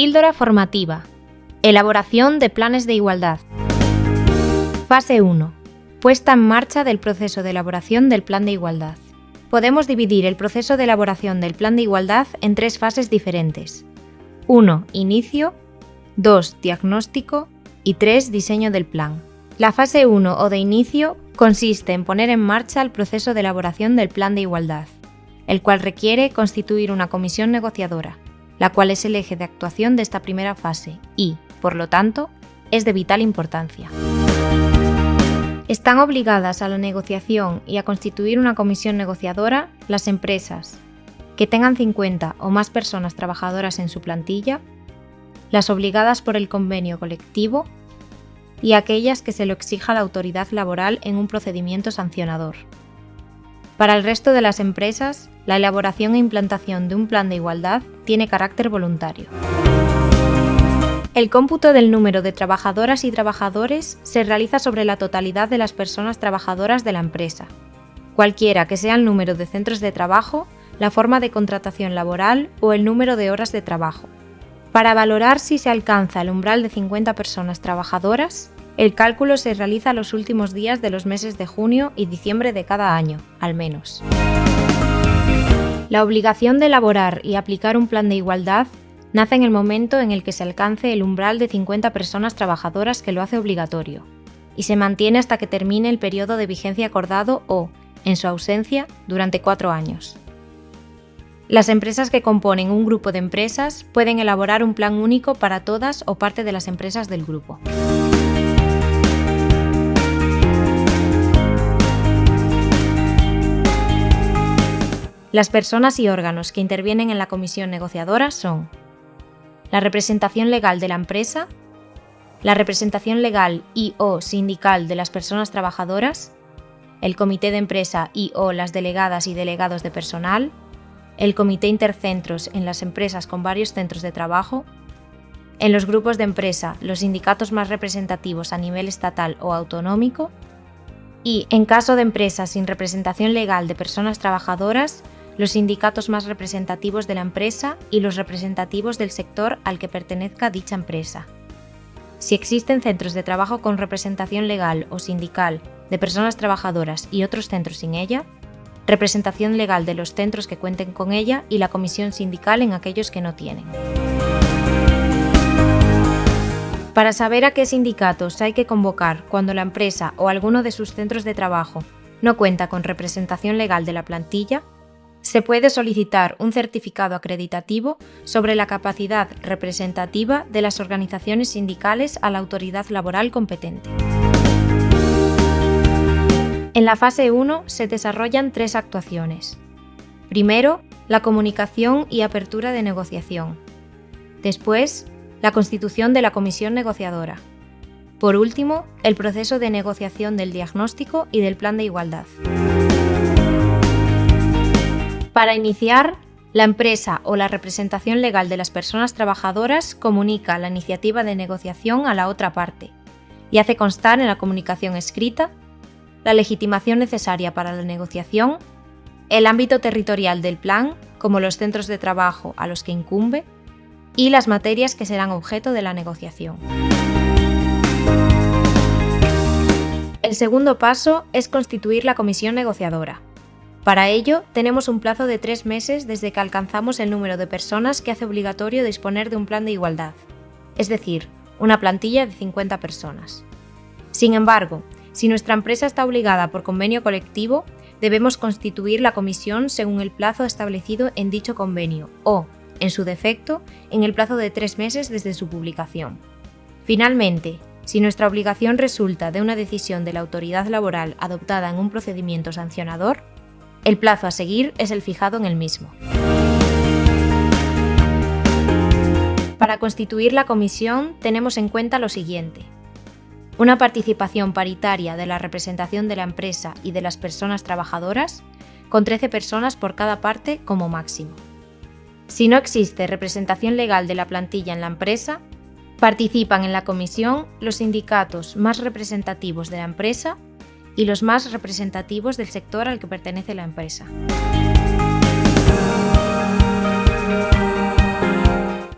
Píldora formativa. Elaboración de planes de igualdad. Fase 1. Puesta en marcha del proceso de elaboración del plan de igualdad. Podemos dividir el proceso de elaboración del plan de igualdad en 3 fases diferentes. 1. Inicio. 2. Diagnóstico. Y 3. Diseño del plan. La fase 1 o de inicio consiste en poner en marcha el proceso de elaboración del plan de igualdad, el cual requiere constituir una comisión negociadora, la cual es el eje de actuación de esta primera fase y, por lo tanto, es de vital importancia. Están obligadas a la negociación y a constituir una comisión negociadora las empresas que tengan 50 o más personas trabajadoras en su plantilla, las obligadas por el convenio colectivo y aquellas que se lo exija la autoridad laboral en un procedimiento sancionador. Para el resto de las empresas, la elaboración e implantación de un plan de igualdad tiene carácter voluntario. El cómputo del número de trabajadoras y trabajadores se realiza sobre la totalidad de las personas trabajadoras de la empresa, cualquiera que sea el número de centros de trabajo, la forma de contratación laboral o el número de horas de trabajo. Para valorar si se alcanza el umbral de 50 personas trabajadoras, el cálculo se realiza los últimos días de los meses de junio y diciembre de cada año, al menos. La obligación de elaborar y aplicar un plan de igualdad nace en el momento en el que se alcance el umbral de 50 personas trabajadoras que lo hace obligatorio, y se mantiene hasta que termine el periodo de vigencia acordado o, en su ausencia, durante 4 años. Las empresas que componen un grupo de empresas pueden elaborar un plan único para todas o parte de las empresas del grupo. Las personas y órganos que intervienen en la comisión negociadora son la representación legal de la empresa, la representación legal y/o sindical de las personas trabajadoras, el comité de empresa y/o las delegadas y delegados de personal, el comité intercentros en las empresas con varios centros de trabajo, en los grupos de empresa los sindicatos más representativos a nivel estatal o autonómico y, en caso de empresas sin representación legal de personas trabajadoras, los sindicatos más representativos de la empresa y los representativos del sector al que pertenezca dicha empresa. Si existen centros de trabajo con representación legal o sindical de personas trabajadoras y otros centros sin ella, representación legal de los centros que cuenten con ella y la comisión sindical en aquellos que no tienen. Para saber a qué sindicatos hay que convocar cuando la empresa o alguno de sus centros de trabajo no cuenta con representación legal de la plantilla, se puede solicitar un certificado acreditativo sobre la capacidad representativa de las organizaciones sindicales a la autoridad laboral competente. En la fase 1 se desarrollan 3 actuaciones. Primero, la comunicación y apertura de negociación. Después, la constitución de la comisión negociadora. Por último, el proceso de negociación del diagnóstico y del plan de igualdad. Para iniciar, la empresa o la representación legal de las personas trabajadoras comunica la iniciativa de negociación a la otra parte y hace constar en la comunicación escrita la legitimación necesaria para la negociación, el ámbito territorial del plan, como los centros de trabajo a los que incumbe, y las materias que serán objeto de la negociación. El segundo paso es constituir la comisión negociadora. Para ello, tenemos un plazo de 3 meses desde que alcanzamos el número de personas que hace obligatorio disponer de un plan de igualdad, es decir, una plantilla de 50 personas. Sin embargo, si nuestra empresa está obligada por convenio colectivo, debemos constituir la comisión según el plazo establecido en dicho convenio o, en su defecto, en el plazo de 3 meses desde su publicación. Finalmente, si nuestra obligación resulta de una decisión de la autoridad laboral adoptada en un procedimiento sancionador, el plazo a seguir es el fijado en el mismo. Para constituir la comisión tenemos en cuenta lo siguiente: una participación paritaria de la representación de la empresa y de las personas trabajadoras, con 13 personas por cada parte como máximo. Si no existe representación legal de la plantilla en la empresa, participan en la comisión los sindicatos más representativos de la empresa y los más representativos del sector al que pertenece la empresa.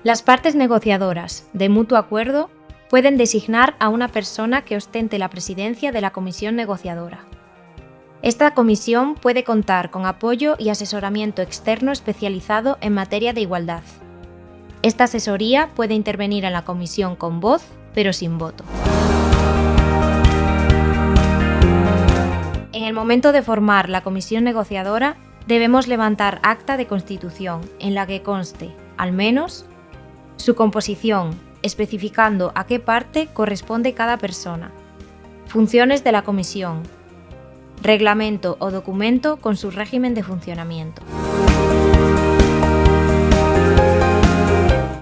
Las partes negociadoras, de mutuo acuerdo, pueden designar a una persona que ostente la presidencia de la comisión negociadora. Esta comisión puede contar con apoyo y asesoramiento externo especializado en materia de igualdad. Esta asesoría puede intervenir en la comisión con voz, pero sin voto. En el momento de formar la comisión negociadora, debemos levantar acta de constitución en la que conste, al menos, su composición, especificando a qué parte corresponde cada persona, funciones de la comisión, reglamento o documento con su régimen de funcionamiento.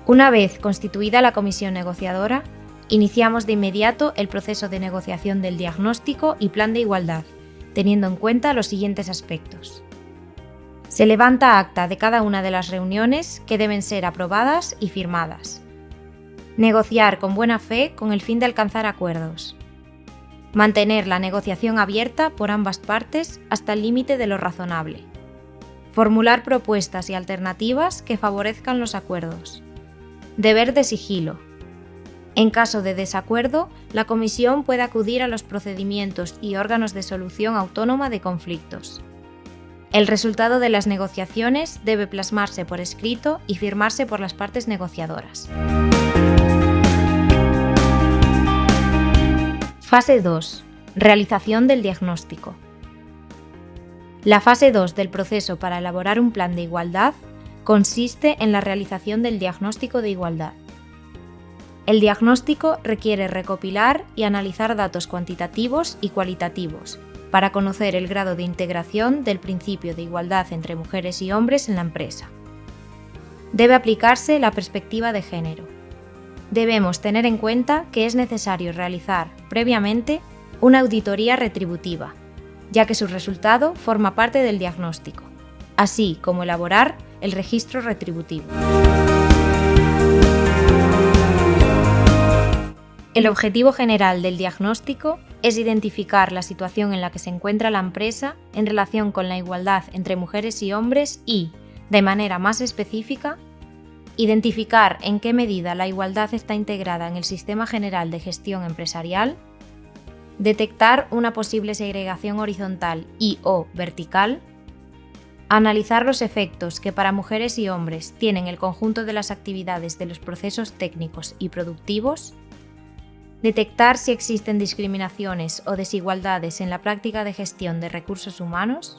Una vez constituida la comisión negociadora, iniciamos de inmediato el proceso de negociación del diagnóstico y plan de igualdad, teniendo en cuenta los siguientes aspectos. Se levanta acta de cada una de las reuniones que deben ser aprobadas y firmadas. Negociar con buena fe con el fin de alcanzar acuerdos. Mantener la negociación abierta por ambas partes hasta el límite de lo razonable. Formular propuestas y alternativas que favorezcan los acuerdos. Deber de sigilo. En caso de desacuerdo, la comisión puede acudir a los procedimientos y órganos de solución autónoma de conflictos. El resultado de las negociaciones debe plasmarse por escrito y firmarse por las partes negociadoras. Fase 2. Realización del diagnóstico. La fase 2 del proceso para elaborar un plan de igualdad consiste en la realización del diagnóstico de igualdad. El diagnóstico requiere recopilar y analizar datos cuantitativos y cualitativos para conocer el grado de integración del principio de igualdad entre mujeres y hombres en la empresa. Debe aplicarse la perspectiva de género. Debemos tener en cuenta que es necesario realizar, previamente, una auditoría retributiva, ya que su resultado forma parte del diagnóstico, así como elaborar el registro retributivo. El objetivo general del diagnóstico es identificar la situación en la que se encuentra la empresa en relación con la igualdad entre mujeres y hombres y, de manera más específica, identificar en qué medida la igualdad está integrada en el sistema general de gestión empresarial, detectar una posible segregación horizontal y/o vertical, analizar los efectos que para mujeres y hombres tienen el conjunto de las actividades de los procesos técnicos y productivos, detectar si existen discriminaciones o desigualdades en la práctica de gestión de recursos humanos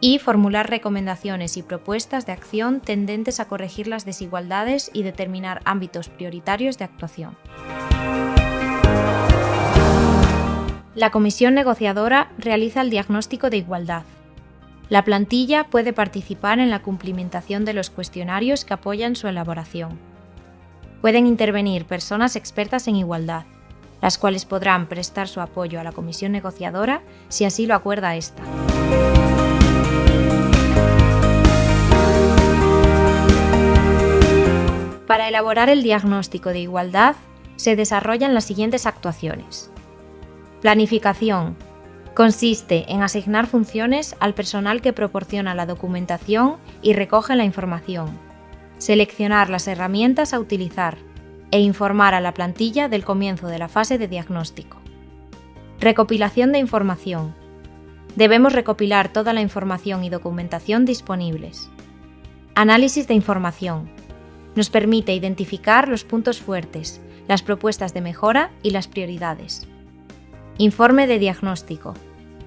y formular recomendaciones y propuestas de acción tendentes a corregir las desigualdades y determinar ámbitos prioritarios de actuación. La comisión negociadora realiza el diagnóstico de igualdad. La plantilla puede participar en la cumplimentación de los cuestionarios que apoyan su elaboración. Pueden intervenir personas expertas en igualdad, las cuales podrán prestar su apoyo a la comisión negociadora si así lo acuerda ésta. Para elaborar el diagnóstico de igualdad, se desarrollan las siguientes actuaciones. Planificación. Consiste en asignar funciones al personal que proporciona la documentación y recoge la información, seleccionar las herramientas a utilizar e informar a la plantilla del comienzo de la fase de diagnóstico. Recopilación de información. Debemos recopilar toda la información y documentación disponibles. Análisis de información. Nos permite identificar los puntos fuertes, las propuestas de mejora y las prioridades. Informe de diagnóstico.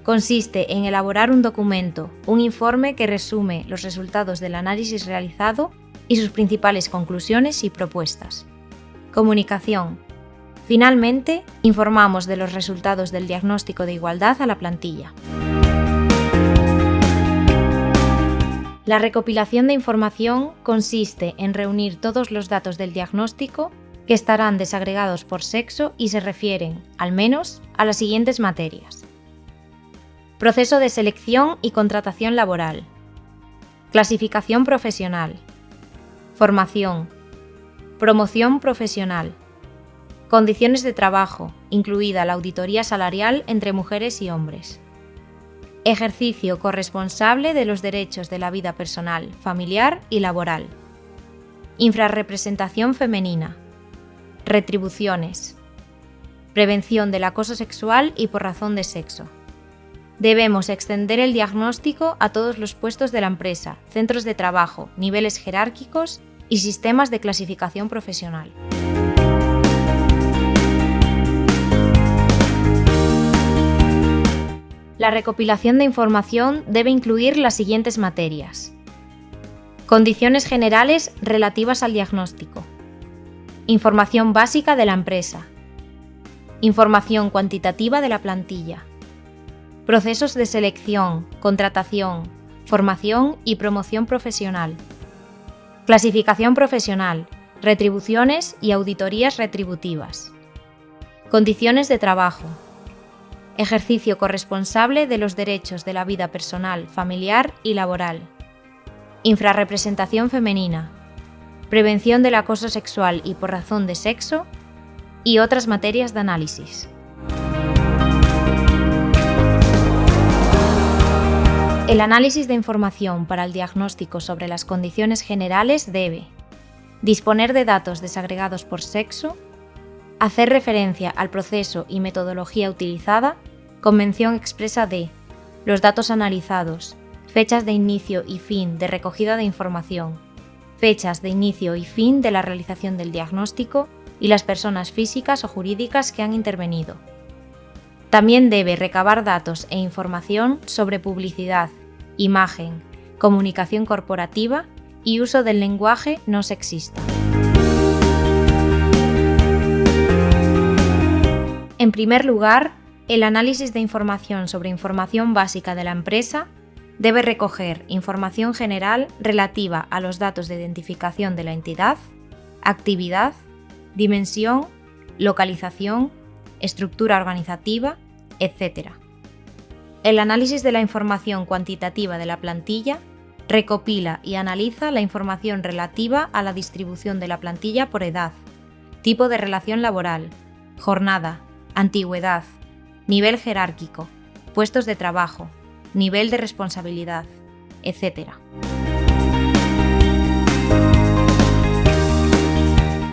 Consiste en elaborar un documento, un informe que resume los resultados del análisis realizado y sus principales conclusiones y propuestas. Comunicación. Finalmente, informamos de los resultados del diagnóstico de igualdad a la plantilla. La recopilación de información consiste en reunir todos los datos del diagnóstico que estarán desagregados por sexo y se refieren, al menos, a las siguientes materias. Proceso de selección y contratación laboral. Clasificación profesional. Formación. Promoción profesional. Condiciones de trabajo, incluida la auditoría salarial entre mujeres y hombres. Ejercicio corresponsable de los derechos de la vida personal, familiar y laboral. infrarrepresentación femenina, retribuciones, prevención del acoso sexual y por razón de sexo. Debemos extender el diagnóstico a todos los puestos de la empresa, centros de trabajo, niveles jerárquicos y sistemas de clasificación profesional. La recopilación de información debe incluir las siguientes materias: condiciones generales relativas al diagnóstico, información básica de la empresa, información cuantitativa de la plantilla, procesos de selección, contratación, formación y promoción profesional, clasificación profesional, retribuciones y auditorías retributivas, condiciones de trabajo, ejercicio corresponsable de los derechos de la vida personal, familiar y laboral, infrarrepresentación femenina, prevención del acoso sexual y por razón de sexo y otras materias de análisis. El análisis de información para el diagnóstico sobre las condiciones generales debe disponer de datos desagregados por sexo, hacer referencia al proceso y metodología utilizada, con mención expresa de los datos analizados, fechas de inicio y fin de recogida de información, fechas de inicio y fin de la realización del diagnóstico y las personas físicas o jurídicas que han intervenido. También debe recabar datos e información sobre publicidad, imagen, comunicación corporativa y uso del lenguaje no sexista. En primer lugar, el análisis de información sobre información básica de la empresa debe recoger información general relativa a los datos de identificación de la entidad, actividad, dimensión, localización, estructura organizativa, etc. El análisis de la información cuantitativa de la plantilla recopila y analiza la información relativa a la distribución de la plantilla por edad, tipo de relación laboral, jornada, antigüedad, nivel jerárquico, puestos de trabajo, nivel de responsabilidad, etc.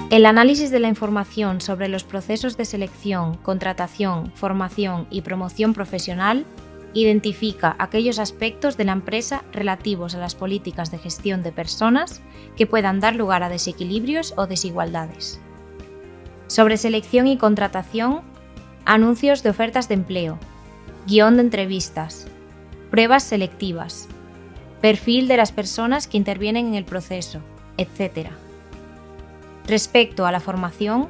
El análisis de la información sobre los procesos de selección, contratación, formación y promoción profesional identifica aquellos aspectos de la empresa relativos a las políticas de gestión de personas que puedan dar lugar a desequilibrios o desigualdades. Sobre selección y contratación, anuncios de ofertas de empleo, guión de entrevistas, pruebas selectivas, perfil de las personas que intervienen en el proceso, etc. Respecto a la formación,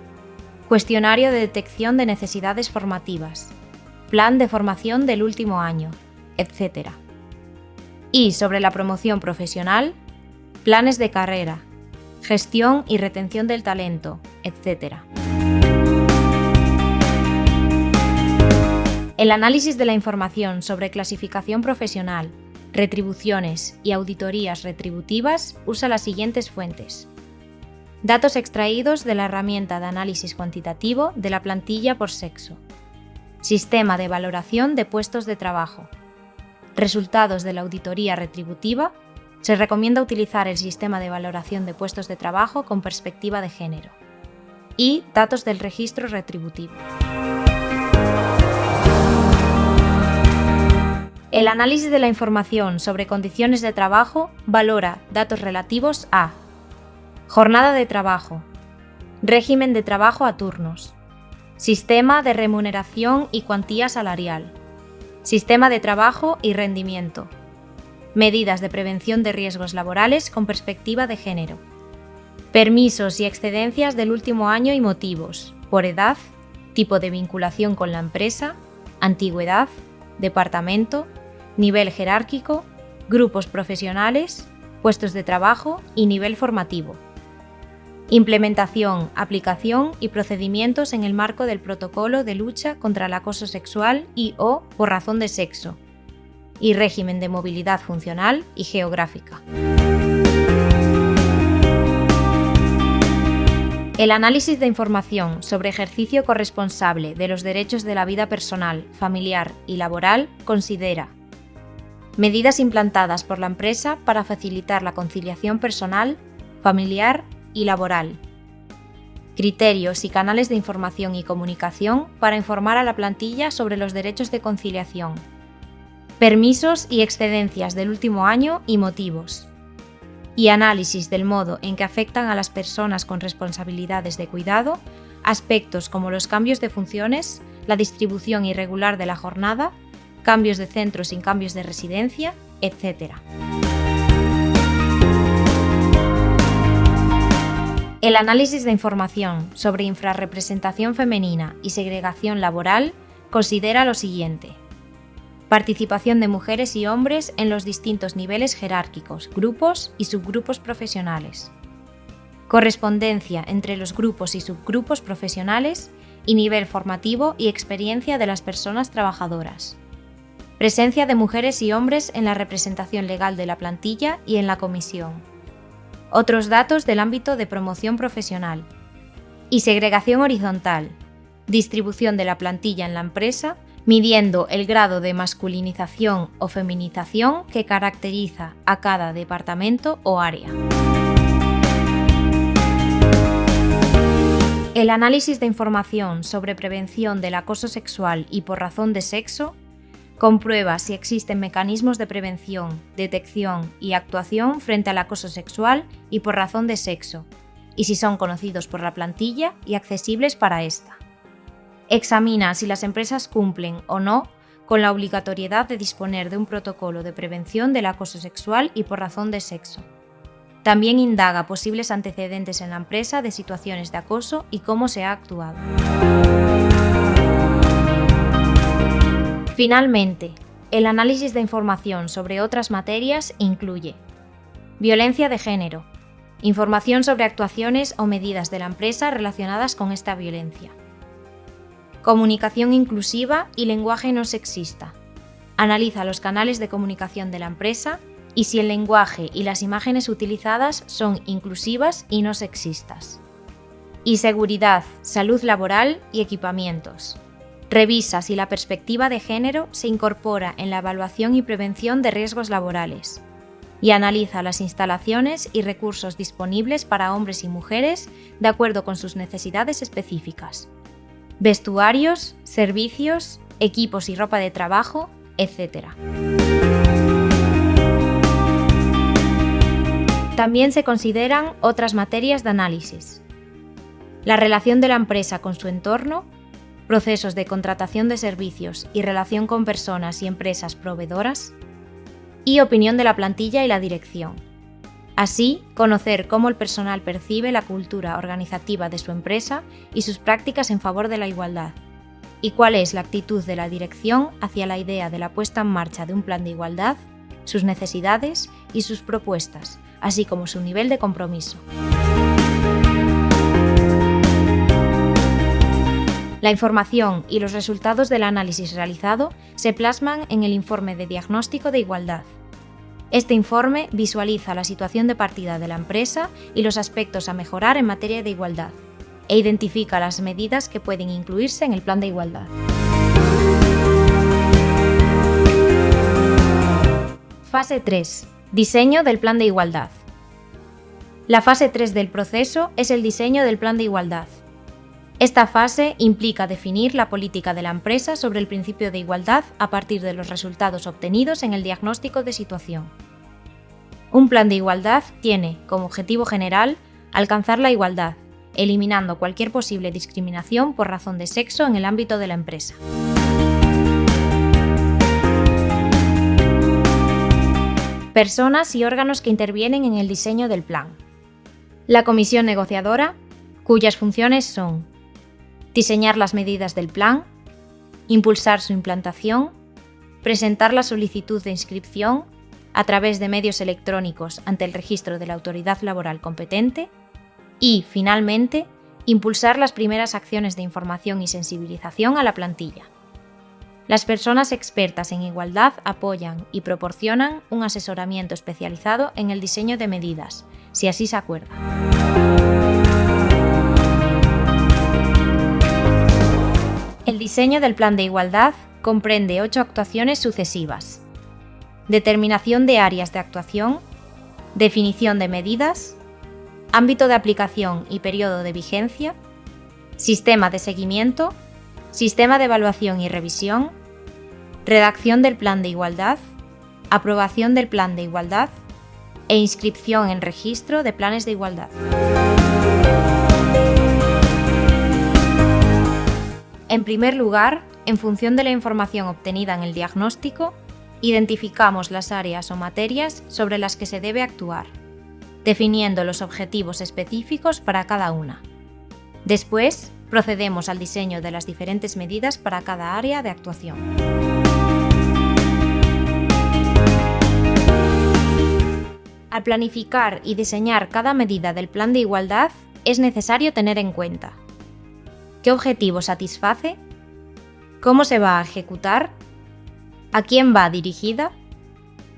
cuestionario de detección de necesidades formativas, plan de formación del último año, etc. Y sobre la promoción profesional, planes de carrera, gestión y retención del talento, etc. El análisis de la información sobre clasificación profesional, retribuciones y auditorías retributivas usa las siguientes fuentes: datos extraídos de la herramienta de análisis cuantitativo de la plantilla por sexo, sistema de valoración de puestos de trabajo, resultados de la auditoría retributiva. Se recomienda utilizar el sistema de valoración de puestos de trabajo con perspectiva de género, y datos del registro retributivo. El análisis de la información sobre condiciones de trabajo valora datos relativos a jornada de trabajo, régimen de trabajo a turnos, sistema de remuneración y cuantía salarial, sistema de trabajo y rendimiento, medidas de prevención de riesgos laborales con perspectiva de género, permisos y excedencias del último año y motivos, por edad, tipo de vinculación con la empresa, antigüedad, departamento, nivel jerárquico, grupos profesionales, puestos de trabajo y nivel formativo. Implementación, aplicación y procedimientos en el marco del protocolo de lucha contra el acoso sexual y/o por razón de sexo, y régimen de movilidad funcional y geográfica. El análisis de información sobre ejercicio corresponsable de los derechos de la vida personal, familiar y laboral considera medidas implantadas por la empresa para facilitar la conciliación personal, familiar y laboral. Criterios y canales de información y comunicación para informar a la plantilla sobre los derechos de conciliación. Permisos y excedencias del último año y motivos. Y análisis del modo en que afectan a las personas con responsabilidades de cuidado, aspectos como los cambios de funciones, la distribución irregular de la jornada, cambios de centro sin cambios de residencia, etc. El análisis de información sobre infrarrepresentación femenina y segregación laboral considera lo siguiente: participación de mujeres y hombres en los distintos niveles jerárquicos, grupos y subgrupos profesionales, correspondencia entre los grupos y subgrupos profesionales y nivel formativo y experiencia de las personas trabajadoras, presencia de mujeres y hombres en la representación legal de la plantilla y en la comisión. Otros datos del ámbito de promoción profesional. Y segregación horizontal. Distribución de la plantilla en la empresa, midiendo el grado de masculinización o feminización que caracteriza a cada departamento o área. El análisis de información sobre prevención del acoso sexual y por razón de sexo comprueba si existen mecanismos de prevención, detección y actuación frente al acoso sexual y por razón de sexo, y si son conocidos por la plantilla y accesibles para esta. Examina si las empresas cumplen o no con la obligatoriedad de disponer de un protocolo de prevención del acoso sexual y por razón de sexo. También indaga posibles antecedentes en la empresa de situaciones de acoso y cómo se ha actuado. Finalmente, el análisis de información sobre otras materias incluye violencia de género, información sobre actuaciones o medidas de la empresa relacionadas con esta violencia, comunicación inclusiva y lenguaje no sexista. Analiza los canales de comunicación de la empresa y si el lenguaje y las imágenes utilizadas son inclusivas y no sexistas. Y seguridad, salud laboral y equipamientos. Revisa si la perspectiva de género se incorpora en la evaluación y prevención de riesgos laborales. Y analiza las instalaciones y recursos disponibles para hombres y mujeres de acuerdo con sus necesidades específicas. Vestuarios, servicios, equipos y ropa de trabajo, etc. También se consideran otras materias de análisis: la relación de la empresa con su entorno, procesos de contratación de servicios y relación con personas y empresas proveedoras, y opinión de la plantilla y la dirección. Así, conocer cómo el personal percibe la cultura organizativa de su empresa y sus prácticas en favor de la igualdad, y cuál es la actitud de la dirección hacia la idea de la puesta en marcha de un plan de igualdad, sus necesidades y sus propuestas, así como su nivel de compromiso. La información y los resultados del análisis realizado se plasman en el informe de diagnóstico de igualdad. Este informe visualiza la situación de partida de la empresa y los aspectos a mejorar en materia de igualdad, e identifica las medidas que pueden incluirse en el plan de igualdad. Fase 3. Diseño del plan de igualdad. La fase 3 del proceso es el diseño del plan de igualdad. Esta fase implica definir la política de la empresa sobre el principio de igualdad a partir de los resultados obtenidos en el diagnóstico de situación. Un plan de igualdad tiene, como objetivo general, alcanzar la igualdad, eliminando cualquier posible discriminación por razón de sexo en el ámbito de la empresa. Personas y órganos que intervienen en el diseño del plan. La comisión negociadora, cuyas funciones son diseñar las medidas del plan, impulsar su implantación, presentar la solicitud de inscripción a través de medios electrónicos ante el registro de la autoridad laboral competente y, finalmente, impulsar las primeras acciones de información y sensibilización a la plantilla. Las personas expertas en igualdad apoyan y proporcionan un asesoramiento especializado en el diseño de medidas, si así se acuerda. El diseño del plan de igualdad comprende 8 actuaciones sucesivas: determinación de áreas de actuación, definición de medidas, ámbito de aplicación y periodo de vigencia, sistema de seguimiento, sistema de evaluación y revisión, redacción del plan de igualdad, aprobación del plan de igualdad e inscripción en registro de planes de igualdad. En primer lugar, en función de la información obtenida en el diagnóstico, identificamos las áreas o materias sobre las que se debe actuar, definiendo los objetivos específicos para cada una. Después, procedemos al diseño de las diferentes medidas para cada área de actuación. Al planificar y diseñar cada medida del plan de igualdad, es necesario tener en cuenta: ¿qué objetivo satisface? ¿Cómo se va a ejecutar? ¿A quién va dirigida?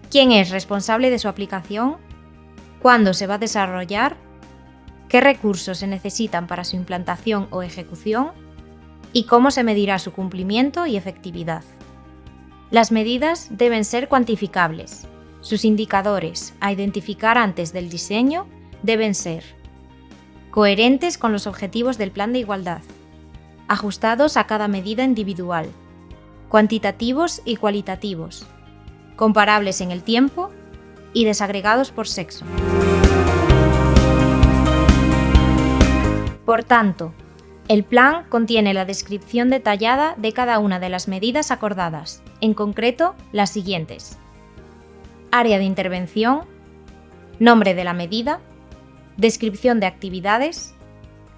¿Quién es responsable de su aplicación? ¿Cuándo se va a desarrollar? ¿Qué recursos se necesitan para su implantación o ejecución? ¿Y cómo se medirá su cumplimiento y efectividad? Las medidas deben ser cuantificables. Sus indicadores a identificar antes del diseño deben ser coherentes con los objetivos del plan de igualdad, ajustados a cada medida individual, cuantitativos y cualitativos, comparables en el tiempo y desagregados por sexo. Por tanto, el plan contiene la descripción detallada de cada una de las medidas acordadas, en concreto las siguientes: área de intervención, nombre de la medida, descripción de actividades,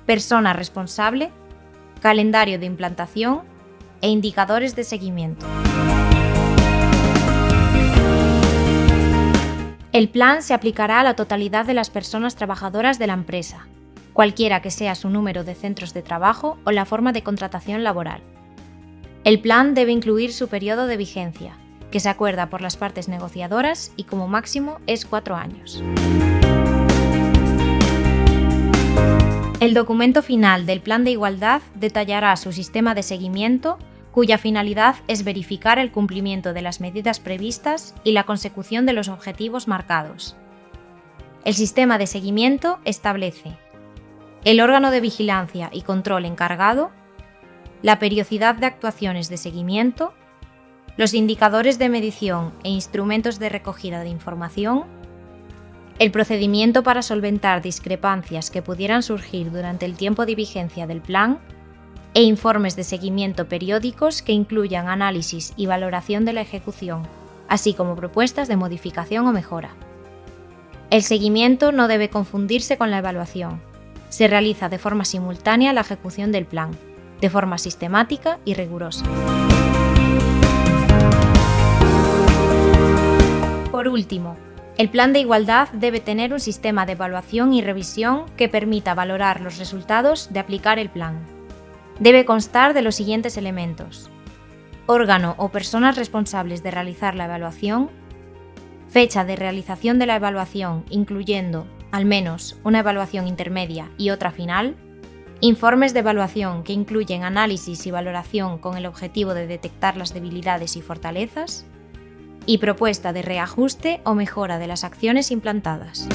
persona responsable, calendario de implantación e indicadores de seguimiento. El plan se aplicará a la totalidad de las personas trabajadoras de la empresa, cualquiera que sea su número de centros de trabajo o la forma de contratación laboral. El plan debe incluir su periodo de vigencia, que se acuerda por las partes negociadoras y como máximo es 4 años. El documento final del plan de igualdad detallará su sistema de seguimiento, cuya finalidad es verificar el cumplimiento de las medidas previstas y la consecución de los objetivos marcados. El sistema de seguimiento establece el órgano de vigilancia y control encargado, la periodicidad de actuaciones de seguimiento, los indicadores de medición e instrumentos de recogida de información, el procedimiento para solventar discrepancias que pudieran surgir durante el tiempo de vigencia del plan e informes de seguimiento periódicos que incluyan análisis y valoración de la ejecución, así como propuestas de modificación o mejora. El seguimiento no debe confundirse con la evaluación. Se realiza de forma simultánea la ejecución del plan, de forma sistemática y rigurosa. Por último, el plan de igualdad debe tener un sistema de evaluación y revisión que permita valorar los resultados de aplicar el plan. Debe constar de los siguientes elementos: órgano o personas responsables de realizar la evaluación, fecha de realización de la evaluación incluyendo, al menos, una evaluación intermedia y otra final, informes de evaluación que incluyen análisis y valoración con el objetivo de detectar las debilidades y fortalezas, y propuesta de reajuste o mejora de las acciones implantadas.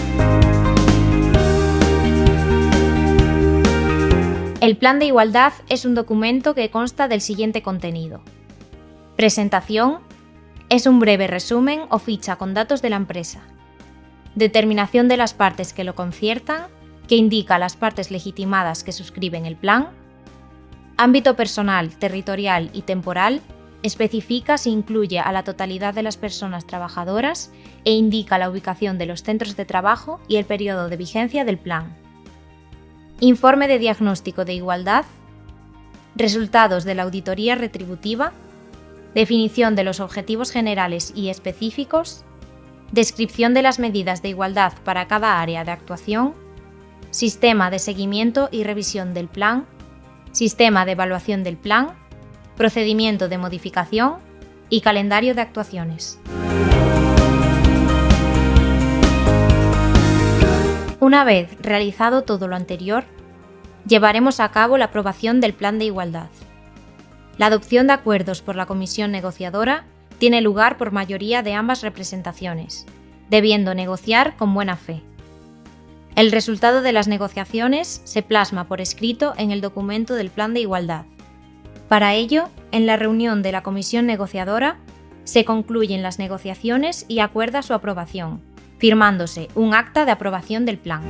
El plan de igualdad es un documento que consta del siguiente contenido: presentación, es un breve resumen o ficha con datos de la empresa. Determinación de las partes que lo conciertan, que indica a las partes legitimadas que suscriben el plan. Ámbito personal, territorial y temporal, especifica si incluye a la totalidad de las personas trabajadoras e indica la ubicación de los centros de trabajo y el periodo de vigencia del plan. Informe de diagnóstico de igualdad, resultados de la auditoría retributiva, definición de los objetivos generales y específicos, descripción de las medidas de igualdad para cada área de actuación, sistema de seguimiento y revisión del plan, sistema de evaluación del plan, procedimiento de modificación y calendario de actuaciones. Una vez realizado todo lo anterior, llevaremos a cabo la aprobación del plan de igualdad. La adopción de acuerdos por la comisión negociadora tiene lugar por mayoría de ambas representaciones, debiendo negociar con buena fe. El resultado de las negociaciones se plasma por escrito en el documento del Plan de Igualdad. Para ello, en la reunión de la comisión negociadora, se concluyen las negociaciones y acuerda su aprobación, firmándose un acta de aprobación del plan.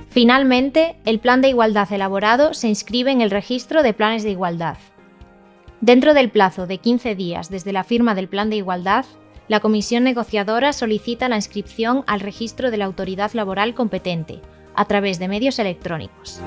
Finalmente, el plan de igualdad elaborado se inscribe en el registro de planes de igualdad. Dentro del plazo de 15 días desde la firma del plan de igualdad, la comisión negociadora solicita la inscripción al registro de la autoridad laboral competente, a través de medios electrónicos.